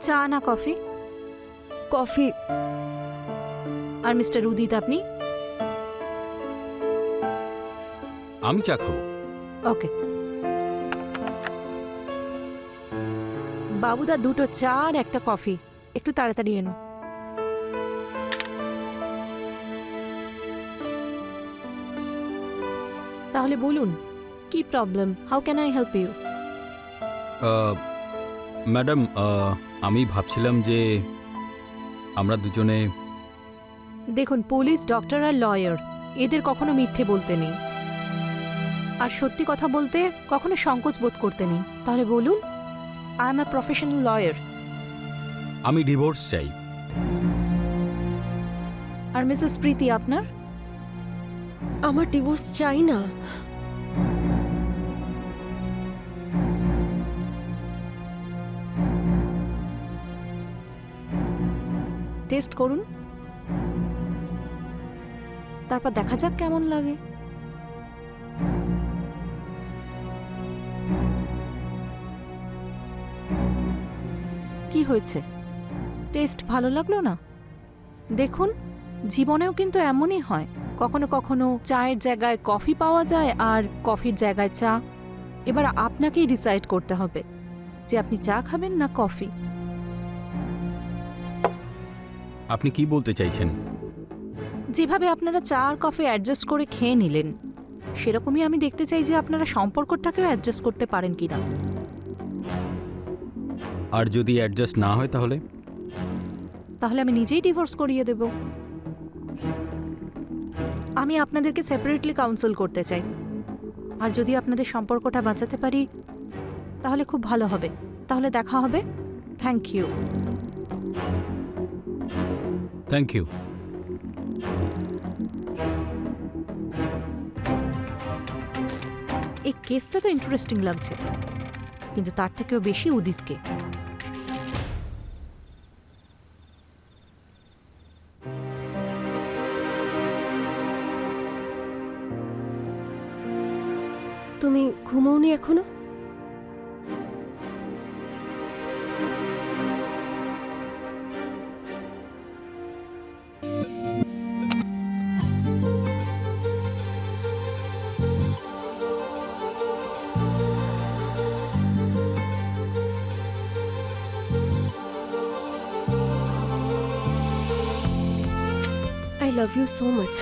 চা না coffee? Coffee. আর mister উদিত আপনি? আমি চা খাবো। ওকে। বাবুদা দুটো চা আর একটা কফি, একটু তাড়াতাড়ি এনো। তাহলে বলুন কি problem, how can I help you? Madam, আমি ভাবছিলাম যে আমরা দুজনে। দেখুন, পুলিশ, ডক্টর আর লয়ার এদের কখনো মিথ্যে বলতে নেই, আর সত্যি কথা বলতে কখনো সংকোচ বোধ করতে নেই। তাহলে বলুন, I am a professional lawyer. আমি ডিভোর্স চাই। আর মিসেস প্রীতি আপনার? আমার ডিভোর্স চাই না। টেস্ট করুন, তারপর দেখা যাক কেমন লাগে। কি হয়েছে, টেস্ট ভালো লাগলো না? দেখুন, জীবনেও কিন্তু এমনই হয়, কখনো কখনো চায়ের জায়গায় কফি পাওয়া যায় আর কফির জায়গায় চা। এবার আপনাকেই ডিসাইড করতে হবে যে আপনি চা খাবেন না কফি। আপনি কি বলতে চাইছেন? যেভাবে আপনারা চা আর কফি অ্যাডজাস্ট করে খেয়ে নিলেন, সেরকমই আমি দেখতে চাই যে আপনারা সম্পর্কটাকেও অ্যাডজাস্ট করতে পারেন কিনা। আর যদি অ্যাডজাস্ট না হয় তাহলে? তাহলে আমি নিজেই ডিভোর্স করিয়ে দেব। আমি আপনাদেরকে সেপারেটলি কাউন্সেল করতে চাই, আর যদি আপনাদের সম্পর্কটা বাঁচাতে পারি তাহলে খুব ভালো হবে। তাহলে দেখা হবে। Thank you. Thank you. এই কেসটা তো ইন্টারেস্টিং লাগছে, কিন্তু তার থেকেও বেশি উদিতকে। তুমি ঘুমোওনি এখনো? I love you so much.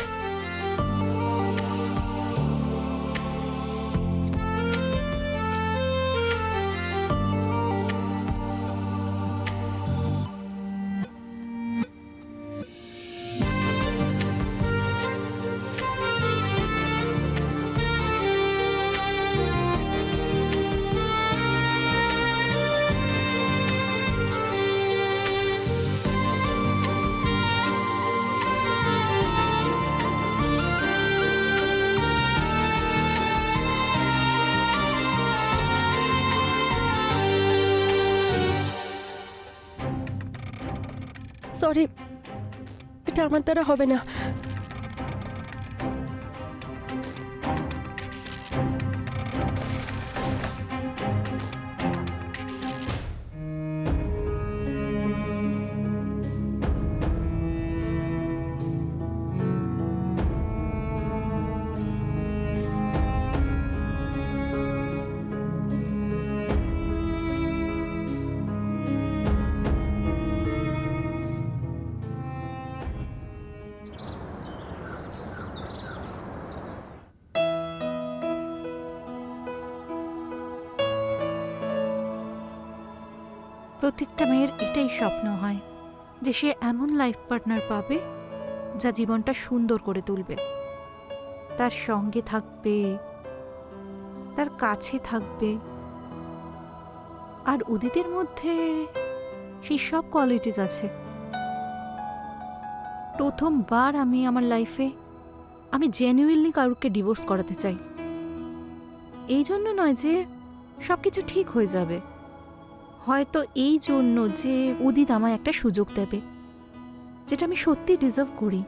Sorry, এটা আমার দ্বারা হবে না। প্রত্যেকটা মেয়ের এটাই স্বপ্ন হয় যে সে এমন লাইফ পার্টনার পাবে যা জীবনটা সুন্দর করে তুলবে, তার সঙ্গে থাকবে, তার কাছে থাকবে। আর উদিতের মধ্যে সেই সব কোয়ালিটিস আছে। প্রথমবার আমি আমার লাইফে আমি জেনুইনলি কারুকে ডিভোর্স করাতে চাই। এই জন্য নয় যে সব কিছু ঠিক হয়ে যাবে, হয়তো এই জন্য যে উদিত আমায় একটা সুযোগ দেবে যেটা আমি সত্যি ডিজার্ভ করি।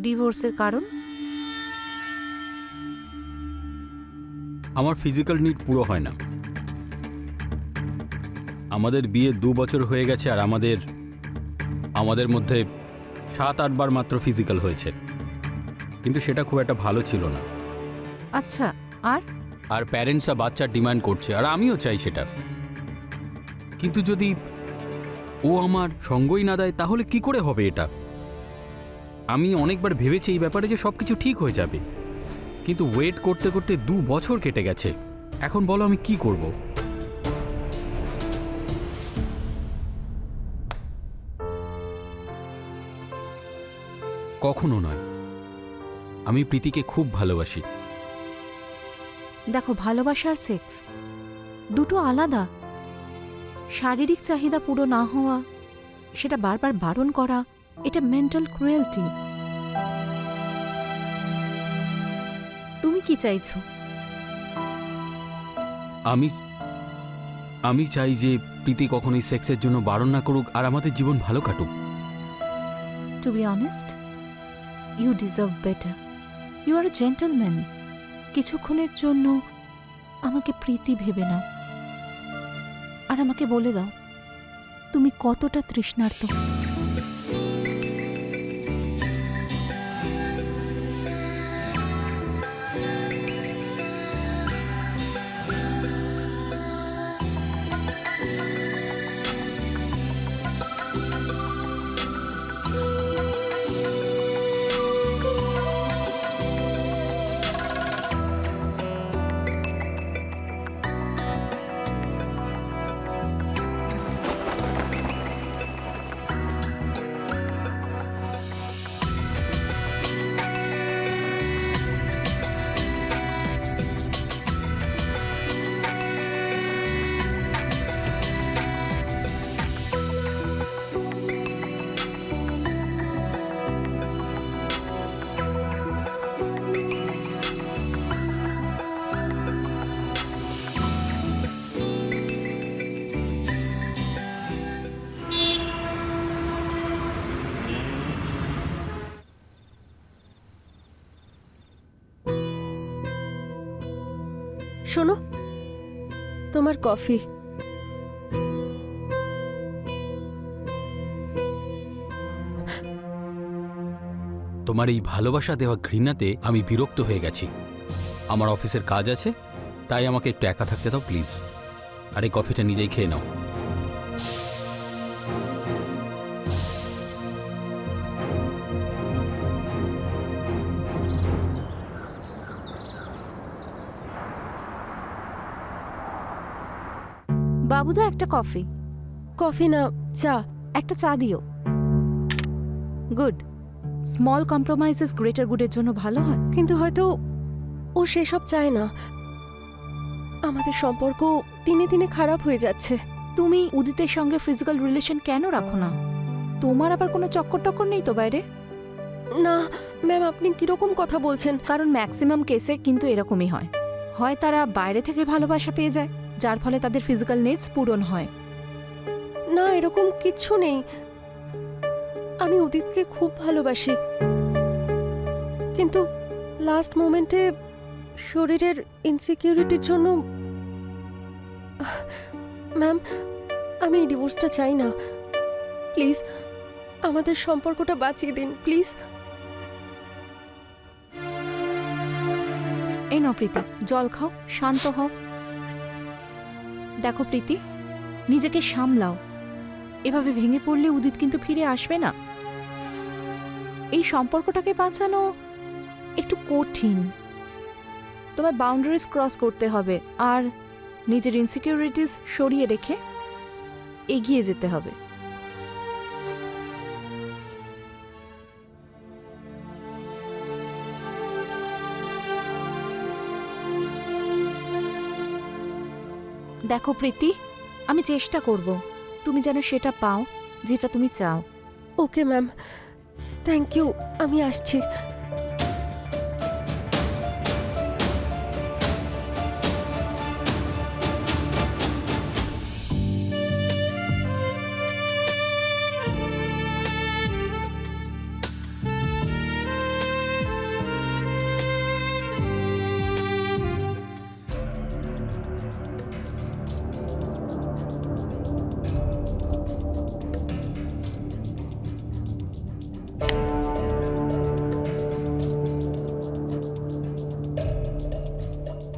ডিভোর্সের কারণ আমার ফিজিক্যাল নিড পুরো হয় না। আমাদের বিয়ে 2 বছর হয়ে গেছে আর আমাদের মধ্যে 7-8 বার মাত্র ফিজিক্যাল হয়েছে, কিন্তু সেটা খুব একটা ভালো ছিল না। আচ্ছা, আর আর প্যারেন্টসরা বাচ্চার ডিমান্ড করছে আর আমিও চাই সেটা, কিন্তু যদি ও আমার সঙ্গই না দেয় তাহলে কি করে হবে এটা? আমি অনেকবার ভেবেছি এই ব্যাপারে যে সব কিছু ঠিক হয়ে যাবে, কিন্তু ওয়েট করতে করতে 2 বছর কেটে গেছে। এখন বলো আমি কি করব? কখনো নয়। আমি প্রীতিকে খুব ভালোবাসি। দেখো, ভালোবাসা আর সেক্স দুটো আলাদা। শারীরিক চাহিদা পুরো না হওয়া, সেটা বারবার বারণ করা, এটা মেন্টাল ক্রুয়েলটি। তুমি কি চাইছো? আমি চাই যে প্রীতি কখনোই সেক্সের জন্য বারণ না করুক আর আমাদের জীবন ভালো কাটুক। To be honest, you deserve better. You are a gentleman. কিছুক্ষণের জন্য আমাকে প্রীতি ভেবে নাও, আর আমাকে বলে দাও তুমি কতটা তৃষ্ণার্ত। শোনো, তোমার কফি। তোমার এই ভালোবাসা দেওয়া ঘৃণাতে আমি বিরক্ত হয়ে গেছি। আমার অফিসের কাজ আছে, তাই আমাকে একটু একা থাকতে দাও প্লিজ। আর এই কফিটা নিজেই খেয়ে নাও। বাবুদা, একটা কফি। কফি না, চা। একটা চা দিও। গুড। স্মল কম্প্রোমাইজেস গ্রেটার গুডের জন্য ভালো হয়। কিন্তু হয়তো ও সেসব চায় না। আমাদের সম্পর্ক দিনে দিনে খারাপ হয়ে যাচ্ছে। তুমি উদিতের সঙ্গে ফিজিক্যাল রিলেশন কেন রাখো না? তোমার আবার কোনো চক্কর টক্কর নেই তো বাইরে? না ম্যাম, আপনি কিরকম কথা বলছেন? কারণ ম্যাক্সিমাম কেসে কিন্তু এরকমই হয়। হয় তারা বাইরে থেকে ভালোবাসা পেয়ে যায়, যার ফলে তাদের ফিজিক্যাল নিডস পূরণ হয়। না, এরকম কিচ্ছু নেই। আমি উদিতকে খুব ভালোবাসি, কিন্তু লাস্ট মোমেন্টে শরীরের ইনসিকিউরিটির জন্য। ম্যাম, আমি এই ডিভোর্সটা চাই না। প্লিজ আমাদের সম্পর্কটা বাঁচিয়ে দিন, প্লিজ। এই নাও প্রীতি, জল খাও, শান্ত হও। দেখো প্রীতি, নিজেকে সামলাও। এভাবে ভেঙে পড়লে উদিত কিন্তু ফিরে আসবে না। এই সম্পর্কটাকে বাঁচানো একটু কঠিন। তোমার বাউন্ডারিজ ক্রস করতে হবে আর নিজের ইনসিকিউরিটিস সরিয়ে রেখে এগিয়ে যেতে হবে। দেখো প্রীতি, আমি চেষ্টা করব তুমি যেন সেটা পাও যেটা তুমি চাও। Okay ma'am, thank you. আমি আসছি।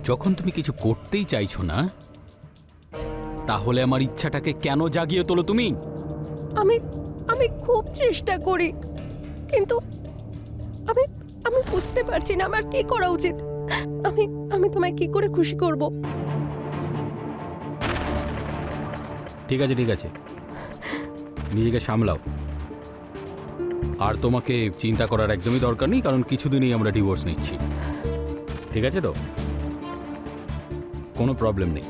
যখন তুমি কিছু করতেই চাইছো না, তাহলে আমার ইচ্ছাটাকে কেন জাগিয়ে তোলো তুমি? আমি আমি খুব চেষ্টা করি, কিন্তু আমি আমি বুঝতে পারছি না আমার কি করা উচিত। আমি আমি তোমায় কি করে খুশি করব? ঠিক আছে ঠিক আছে, নিজেকে সামলাও। আর তোমাকে চিন্তা করার একদমই দরকার নেই, কারণ কিছুদিনই আমরা ডিভোর্স নিচ্ছি। ঠিক আছে তো? কোনো প্রবলেম নেই।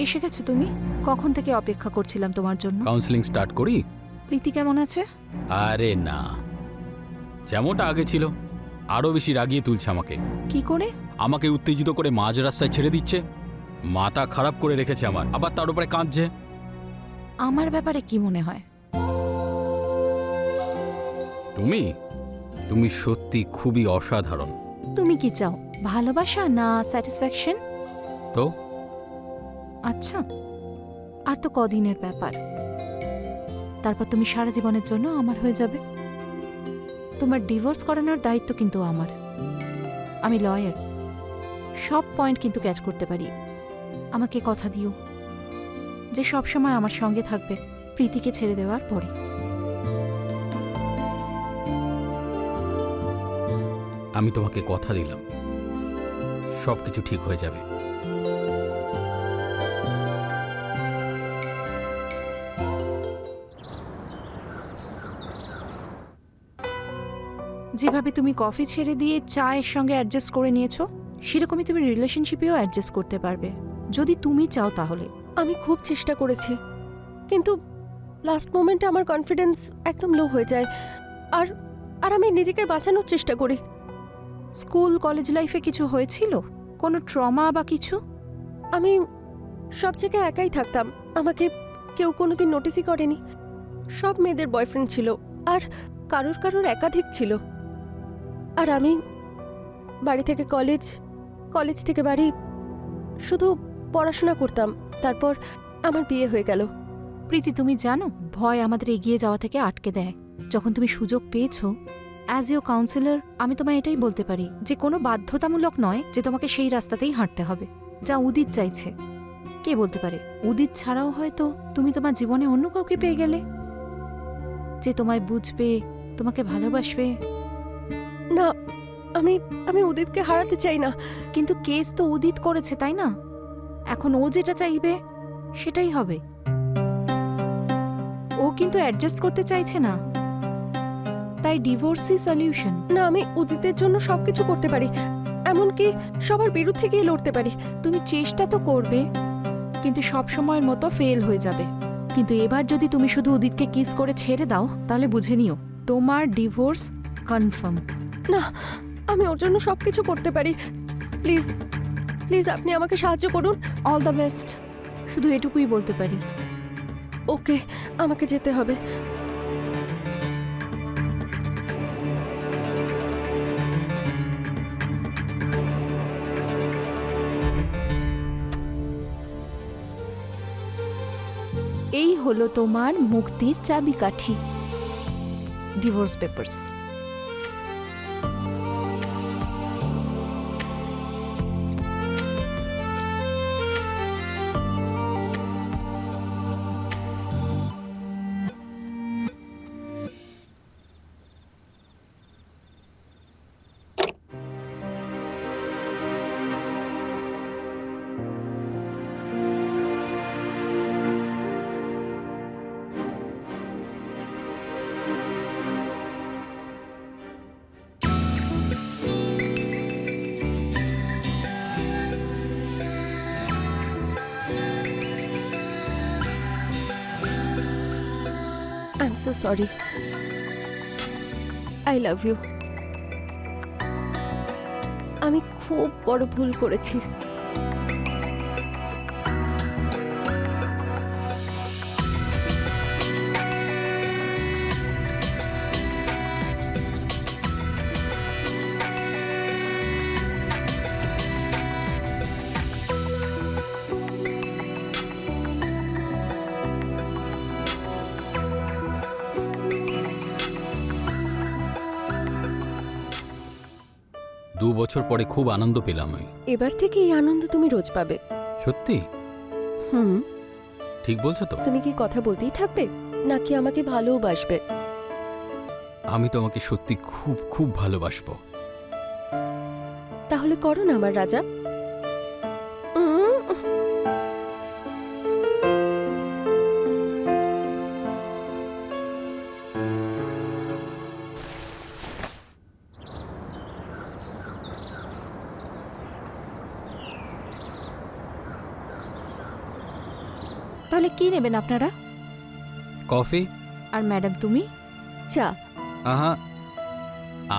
এসে গেছো তুমি? কখন থেকে অপেক্ষা করছিলাম তোমার জন্য। কাউন্সেলিং স্টার্ট করি? প্রীতি কেমন আছে? আরে না, যেমনটা আগে ছিল, আরও বেশি রাগিয়ে তুলছে আমাকে। কি করে? আমাকে উত্তেজিত করে মাঝ রাস্তায় ছেড়ে দিচ্ছে, মাথা খারাপ করে রেখেছে আমার, আবার তার উপরে কাঁদছে। আমার ব্যাপারে কি মনে হয়? তুমি তুমি সত্যি খুবই অসাধারণ। তুমি কি চাও, ভালোবাসা না স্যাটিসফ্যাকশন? তো আচ্ছা, আর তো কদিনের ব্যাপার, তারপর তুমি সারা জীবনের জন্য আমার হয়ে যাবে। তোমার ডিভোর্স করানোর দায়িত্ব কিন্তু আমার। আমি লয়ার, সব পয়েন্ট কিন্তু ক্যাচ করতে পারি। আমাকে কথা দিও যে সব সময় আমার সঙ্গে থাকবে প্রীতিকে ছেড়ে দেওয়ার পরে। আমি তোমাকে কথা দিলাম, সব কিছু ঠিক হয়ে যাবে। যেভাবে তুমি কফি ছেড়ে দিয়ে চায়ের সঙ্গে অ্যাডজাস্ট করে নিয়েছো, সেরকমই তুমি রিলেশনশিপেও অ্যাডজাস্ট করতে পারবে যদি তুমি চাও তাহলে। আমি খুব চেষ্টা করেছি, কিন্তু লাস্ট মোমেন্টে আমার কনফিডেন্স একদম লো হয়ে যায়, আর আর আমি নিজেকে বাঁচানোর চেষ্টা করি। স্কুল কলেজ লাইফে কিছু হয়েছিল, কোনো ট্রমা বা কিছু? আমি সব জায়গায় একাই থাকতাম, আমাকে কেউ কোনোদিন নোটিসই করেনি। সব মেয়েদের বয়ফ্রেন্ড ছিল, আর কারোর কারোর একাধিক ছিল। আর আমি বাড়ি থেকে কলেজ, কলেজ থেকে বাড়ি, শুধু পড়াশোনা করতাম। তারপর আমার বিয়ে হয়ে গেল। প্রীতি, তুমি জানো ভয় আমাদের এগিয়ে যাওয়া থেকে আটকে দেয়। যখন তুমি সুযোগ পেয়েছো, অ্যাজ ইউ কাউন্সিলর আমি তোমায় এটাই বলতে পারি যে কোনো বাধ্যতামূলক নয় যে তোমাকে সেই রাস্তাতেই হাঁটতে হবে যা উদিত চাইছে। কে বলতে পারে উদিত ছাড়াও হয়তো তুমি তোমার জীবনে অন্য কাউকে পেয়ে গেলে, যে তোমায় বুঝবে, তোমাকে ভালোবাসবে। না, আমি আমি উদিতকে হারাতে চাই না। কিন্তু কেস তো উদিত করেছে, তাই না? এখন ও যেটা চাইবে সেটাই হবে। ও কিন্তু অ্যাডজাস্ট করতে চাইছে না, তাই ডিভোর্সই সলিউশন। না, আমি উদিতের জন্য সবকিছু করতে পারি, এমনকি সবার বিরুদ্ধে গিয়ে লড়তে পারি। তুমি চেষ্টা তো করবে, কিন্তু সব সময়ের মতো ফেল হয়ে যাবে। কিন্তু এবার যদি তুমি শুধু উদিতকে কিস করে ছেড়ে দাও, তাহলে বুঝে নিও তোমার ডিভোর্স কনফার্ম। না, আমি ওর জন্য সবকিছু করতে পারি। প্লিজ প্লিজ আপনি আমাকে সাহায্য করুন। অল দ্য বেস্ট, শুধু এটুকুই বলতে পারি। ওকে, আমাকে যেতে হবে। এই হলো তোমার মুক্তির চাবিকাঠি, divorce papers. I am so sorry. I love you. আমি খুব বড় ভুল করেছি। 2 বছর পরে খুব আনন্দ পেলাম আমি। এবার থেকে এই আনন্দ তুমি রোজ পাবে। সত্যি? হুম। ঠিক বলছো তো? তুমি কি কথা বলতেই থাকবে নাকি আমাকে ভালোবাসবে? আমি তোমাকে সত্যি খুব খুব ভালোবাসবো। তাহলে করো না আমার রাজা। উম, তাহলে কি নেবেন আপনারা? কফি? আর ম্যাডাম তুমি? চা। আহা,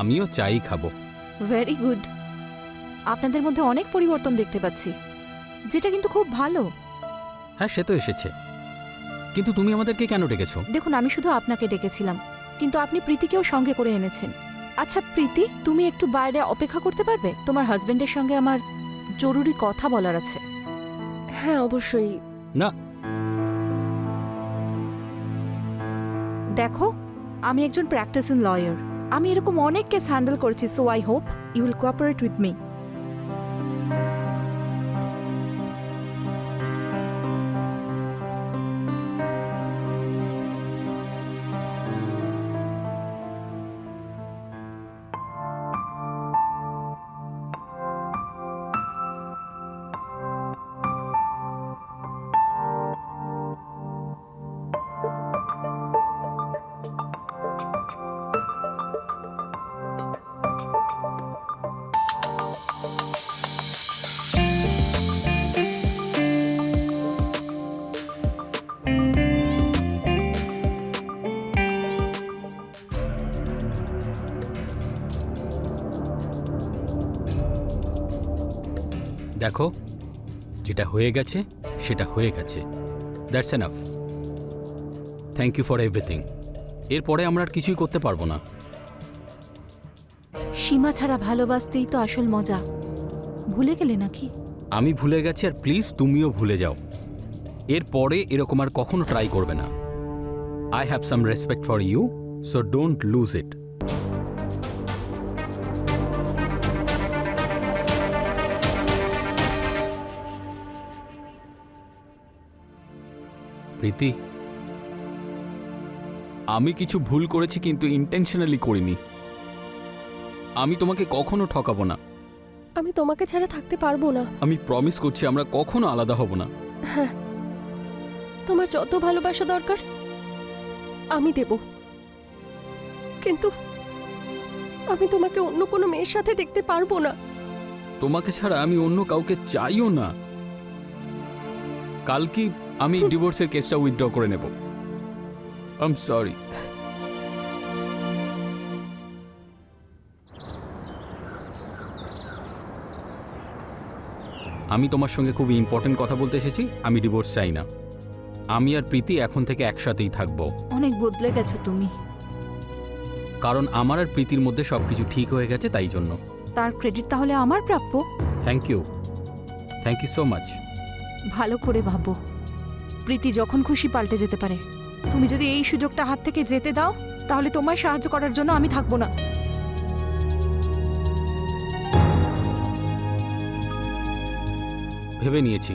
আমিও চাই খাবো। Very good. আপনাদের মধ্যে অনেক পরিবর্তন দেখতে পাচ্ছি, যেটা কিন্তু খুব ভালো। হ্যাঁ, সে তো এসেছে, কিন্তু তুমি আমাদেরকে কেন ডেকেছো? দেখুন, আমি শুধু আপনাকে ডেকেছিলাম, কিন্তু আপনি প্রীতিকেও সঙ্গে করে এনেছেন। আচ্ছা প্রীতি, তুমি একটু বাইরে অপেক্ষা করতে পারবে? তোমার হাজবেন্ডের সঙ্গে আমার জরুরি কথা বলার আছে। হ্যাঁ অবশ্যই। না, দেখো, আমি একজন প্র্যাকটিসিং লয়ার। আমি এরকম অনেক কেস হ্যান্ডেল করেছি, so I hope you will cooperate with me. দেখো, যেটা হয়ে গেছে সেটা হয়ে গেছে। That's enough. Thank you for everything. এরপরে আমরা আর কিছুই করতে পারবো না। সীমা ছাড়া ভালোবাসতেই তো আসল মজা। ভুলে গেলে নাকি? আমি ভুলে গেছি, আর প্লিজ তুমিও ভুলে যাও। এরপরে এরকম আর কখনো ট্রাই করবে না। I have some respect for you, so don't lose it. Preeti, আমি কিছু ভুল করেছি, কিন্তু ইন্টেনশনালি করিনি। আমি তোমাকে কখনো ঠকাবো না। আমি তোমাকে ছাড়া থাকতে পারবো না। আমি প্রমিস করছি আমরা কখনো আলাদা হব না। হ্যাঁ, তোমার যত ভালোবাসা দরকার আমি দেব, কিন্তু আমি তোমাকে অন্য কোনো মেয়ের সাথে দেখতে পারবো না। তোমাকে ছাড়া আমি অন্য কাউকে চাইও না। কালকে আমি ডিভোর্সের কেসটা উইথড্র করে নেব। I am sorry. আমি তোমার সঙ্গে খুব ইম্পর্টেন্ট কথা বলতে এসেছি। আমি ডিভোর্স চাই না। আমি আর প্রীতি এখন থেকে একসাথেই থাকবো। অনেক বদলে গেছো তুমি। কারণ আমার আর প্রীতির মধ্যে সবকিছু ঠিক হয়ে গেছে, তাই জন্য। তার ক্রেডিট তাহলে আমার প্রাপ্য। Thank you so much. ভালো করে ভাবো, প্রীতি যখন খুশি পাল্টে যেতে পারে। তুমি যদি এই সুযোগটা হাত থেকে যেতে দাও, তাহলে তোমায় সাহায্য করার জন্য আমি থাকবো না। ভেবে নিয়েছি,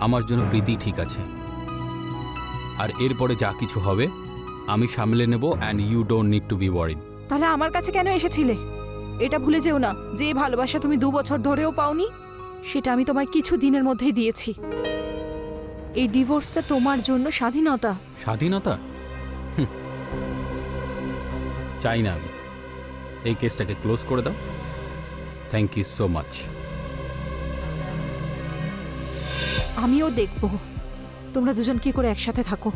আমার জন্য প্রীতি ঠিক আছে। আর এরপরে যা কিছু হবে আমি সামলে নেব, and you don't need to be worried. তাহলে আমার কাছে কেন এসেছিলে? এটা ভুলে যেও না, যে ভালোবাসা তুমি 2 বছর ধরেও পাওনি, সেটা আমি তোমায় কিছু দিনের মধ্যেই দিয়েছি। এই ডিভোর্সটা তোমার জন্য স্বাধীনতা। স্বাধীনতা? চাই না আমি। এই কেসটাকে ক্লোজ করে দাও। Thank you so much. আমিও দেখব তোমরা দুজন কি করে একসাথে থাকো।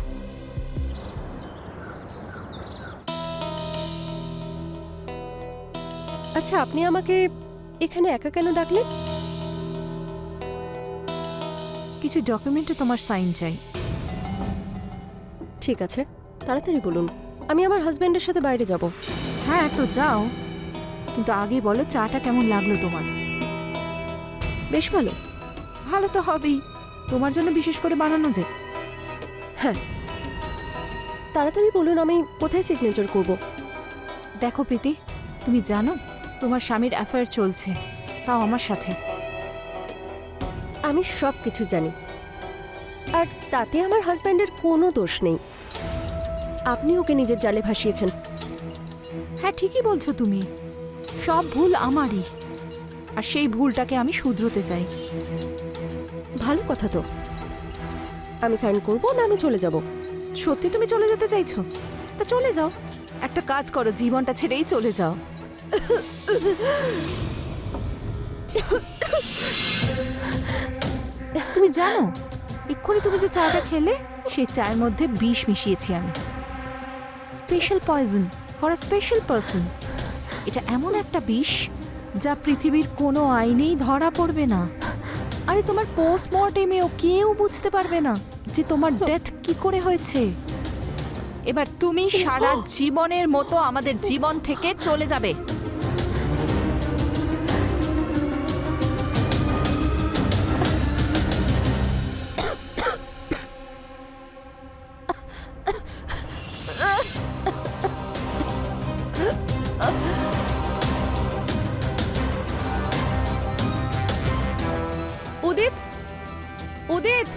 আচ্ছা, আপনি আমাকে এখানে একা কেন ডাকলেন? কিছু ডকুমেন্টে তোমার সাইন চাই। ঠিক আছে, তাড়াতাড়ি বলুন। আমি আমার হাজবেন্ডের সাথে বাইরে যাব। হ্যাঁ তো যাও, কিন্তু আগে বলো চাটা কেমন লাগলো তোমার? বেশ ভালো। ভালো তো হবেই, তোমার জন্য বিশেষ করে বানানো যে। হ্যাঁ, তাড়াতাড়ি বলুন, আমি কোথায় সিগনেচার করব? দেখো প্রীতি, তুমি জানো তোমার স্বামীর অ্যাফেয়ার চলছে, তাও আমার সাথে। আমি সব কিছু জানি, আর তাতে আমার হাজব্যান্ডের কোনো দোষ নেই। আপনি ওকে নিজের জালে ভাসিয়েছেন। হ্যাঁ, ঠিকই বলছো তুমি। সব ভুল আমারই, আর সেই ভুলটাকে আমি শুধরোতে চাই। ভালো কথা তো। আমি সাইন করব না আমি চলে যাব? সত্যি তুমি চলে যেতে চাইছো? তা চলে যাও। একটা কাজ করো, জীবনটা ছেড়েই চলে যাও। তুমি জানো এক্ষুনি তুমি যে চাটা খেলে সেই চায়ের মধ্যে বিষ মিশিয়েছি আমি। Special poison for a special person. এটা এমন একটা বিষ যা পৃথিবীর কোনো আইনেই ধরা পড়বে না। আরে তোমার পোস্টমর্টেমেও কেউ বুঝতে পারবে না যে তোমার ডেথ কি করে হয়েছে। এবার তুমি সারা জীবনের মতো আমাদের জীবন থেকে চলে যাবে। উদিত, উদিত,